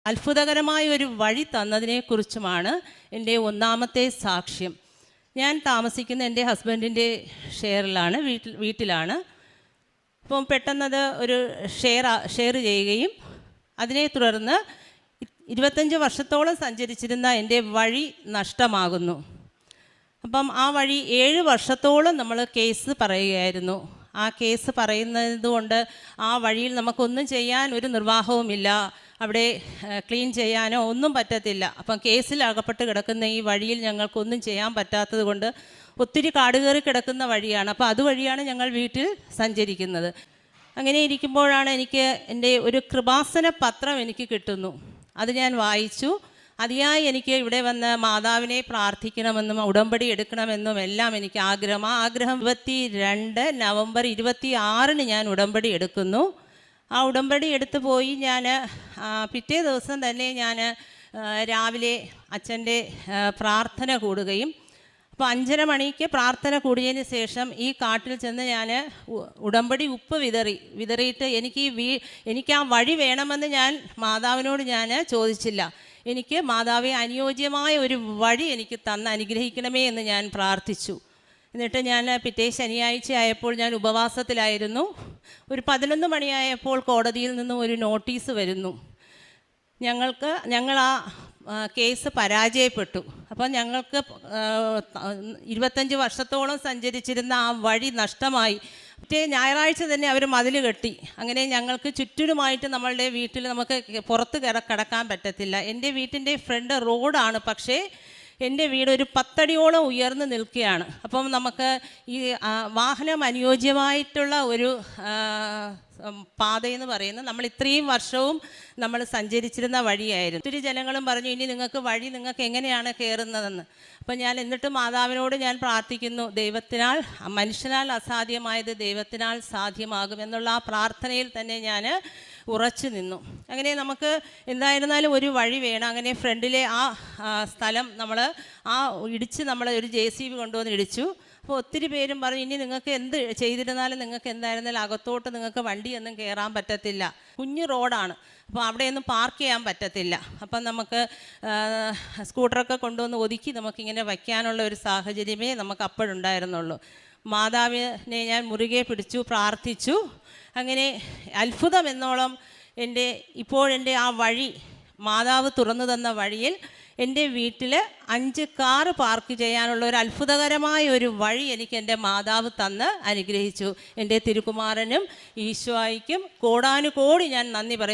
അത്ഭുതകരമായ ഒരു വഴി തന്നതിനെക്കുറിച്ചുമാണ് എൻ്റെ ഒന്നാമത്തെ സാക്ഷ്യം. ഞാൻ താമസിക്കുന്ന എൻ്റെ ഹസ്ബൻഡിൻ്റെ ഷെയറിലാണ്, വീട്ടിലാണ്. അപ്പം പെട്ടെന്നത് ഒരു ഷെയർ ചെയ്യുകയും അതിനെ തുടർന്ന് 25 വർഷത്തോളം സഞ്ചരിച്ചിരുന്ന എൻ്റെ വഴി നഷ്ടമാകുന്നു. അപ്പം ആ വഴി 7 വർഷത്തോളം നമ്മൾ കേസ് പറയുകയായിരുന്നു. ആ കേസ് പറയുന്നത് കൊണ്ട് ആ വഴിയിൽ നമുക്കൊന്നും ചെയ്യാൻ ഒരു നിർവാഹവുമില്ല, അവിടെ ക്ലീൻ ചെയ്യാനോ ഒന്നും പറ്റത്തില്ല. അപ്പം കേസിൽ അകപ്പെട്ട് കിടക്കുന്ന ഈ വഴിയിൽ ഞങ്ങൾക്കൊന്നും ചെയ്യാൻ പറ്റാത്തത് കൊണ്ട് ഒത്തിരി കാടുകയറി കിടക്കുന്ന വഴിയാണ്. അപ്പോൾ അതുവഴിയാണ് ഞങ്ങൾ വീട്ടിൽ സഞ്ചരിക്കുന്നത്. അങ്ങനെ ഇരിക്കുമ്പോഴാണ് എനിക്ക് എൻ്റെ ഒരു കൃപാസന പത്രം എനിക്ക് കിട്ടുന്നു. അത് ഞാൻ വായിച്ചു. അതിയായി എനിക്ക് ഇവിടെ വന്ന് മാതാവിനെ പ്രാർത്ഥിക്കണമെന്നും ഉടമ്പടി എടുക്കണമെന്നും എല്ലാം എനിക്ക് ആഗ്രഹം. ആ ആഗ്രഹം 22 നവംബർ 26 ഞാൻ ഉടമ്പടി എടുക്കുന്നു. ആ ഉടമ്പടി എടുത്തു പോയി. ഞാൻ പിറ്റേ ദിവസം തന്നെ ഞാൻ രാവിലെ അച്ഛൻ്റെ പ്രാർത്ഥന കൂടുകയും, അപ്പോൾ 5:30 മണിക്ക് പ്രാർത്ഥന കൂടിയതിന് ശേഷം ഈ കാട്ടിൽ ചെന്ന് ഞാൻ ഉടമ്പടി ഉപ്പ് വിതറിയിട്ട് എനിക്ക് ആ വഴി വേണമെന്ന് ഞാൻ മാതാവിനോട് ഞാൻ ചോദിച്ചില്ല. എനിക്ക് മാതാവെ അനുയോജ്യമായ ഒരു വഴി എനിക്ക് തന്ന് അനുഗ്രഹിക്കണമേ എന്ന് ഞാൻ പ്രാർത്ഥിച്ചു. എന്നിട്ട് ഞാൻ പിറ്റേ ശനിയാഴ്ച ആയപ്പോൾ ഞാൻ ഉപവാസത്തിലായിരുന്നു. ഒരു 11 മണിയായപ്പോൾ കോടതിയിൽ നിന്നും ഒരു നോട്ടീസ് വരുന്നു. ഞങ്ങൾ ആ കേസ് പരാജയപ്പെട്ടു. അപ്പം ഞങ്ങൾക്ക് 25 വർഷത്തോളം സഞ്ചരിച്ചിരുന്ന ആ വഴി നഷ്ടമായി. മറ്റേ ഞായറാഴ്ച തന്നെ അവർ മതിൽ കെട്ടി. അങ്ങനെ ഞങ്ങൾക്ക് ചുറ്റിലുമായിട്ട് നമ്മളുടെ വീട്ടിൽ നമുക്ക് പുറത്ത് കടക്കാൻ പറ്റത്തില്ല. എൻ്റെ വീട്ടിൻ്റെ ഫ്രണ്ട് റോഡാണ്, പക്ഷേ എൻ്റെ വീട് ഒരു 10 അടിയോളം ഉയർന്നു നിൽക്കുകയാണ്. അപ്പം നമുക്ക് ഈ വാഹനം അനുയോജ്യമായിട്ടുള്ള ഒരു പാതയെന്ന് പറയുന്നത് നമ്മൾ ഇത്രയും വർഷവും നമ്മൾ സഞ്ചരിച്ചിരുന്ന വഴിയായിരുന്നു. ഒത്തിരി ജനങ്ങളും പറഞ്ഞു, ഇനി നിങ്ങൾക്ക് എങ്ങനെയാണ് കയറുന്നതെന്ന്. അപ്പം ഞാൻ എന്നിട്ട് മാതാവിനോട് ഞാൻ പ്രാർത്ഥിക്കുന്നു, ദൈവത്തിനാൽ, മനുഷ്യനാൽ അസാധ്യമായത് ദൈവത്തിനാൽ സാധ്യമാകുമെന്നുള്ള ആ പ്രാർത്ഥനയിൽ തന്നെ ഞാൻ ഉറച്ചു നിന്നു. അങ്ങനെ നമുക്ക് എന്തായിരുന്നാലും ഒരു വഴി വേണം. അങ്ങനെ ഫ്രണ്ടിലെ ആ സ്ഥലം നമ്മൾ ഒരു JCB കൊണ്ടുവന്ന് ഇടിച്ചു. അപ്പോൾ ഒത്തിരി പേരും പറഞ്ഞു, ഇനി നിങ്ങൾക്ക് എന്ത് ചെയ്തിരുന്നാലും നിങ്ങൾക്ക് എന്തായിരുന്നാലും അകത്തോട്ട് നിങ്ങൾക്ക് വണ്ടിയൊന്നും കയറാൻ പറ്റത്തില്ല, കുഞ്ഞു റോഡാണ്, അപ്പോൾ അവിടെയൊന്നും പാർക്ക് ചെയ്യാൻ പറ്റത്തില്ല. അപ്പം നമുക്ക് സ്കൂട്ടറൊക്കെ കൊണ്ടുവന്ന് ഒതുക്കി നമുക്കിങ്ങനെ വയ്ക്കാനുള്ള ഒരു സാഹചര്യമേ നമുക്ക് അപ്പോഴുണ്ടായിരുന്നുള്ളൂ. മാതാവിനെ ഞാൻ മുറുകെ പിടിച്ചു, പ്രാർത്ഥിച്ചു. അങ്ങനെ അത്ഭുതം എന്നോളം ഇപ്പോഴെൻ്റെ ആ വഴി, മാതാവ് തുറന്നു തന്ന വഴിയിൽ എൻ്റെ വീട്ടിൽ 5 കാറ് പാർക്ക് ചെയ്യാനുള്ള ഒരു അത്ഭുതകരമായ ഒരു വഴി എനിക്ക് എൻ്റെ മാതാവ് തന്ന് അനുഗ്രഹിച്ചു. എൻ്റെ തിരുക്കുമാരനും ഈശോയ്ക്കും കോടാനുകോടി ഞാൻ നന്ദി പറയുന്നു.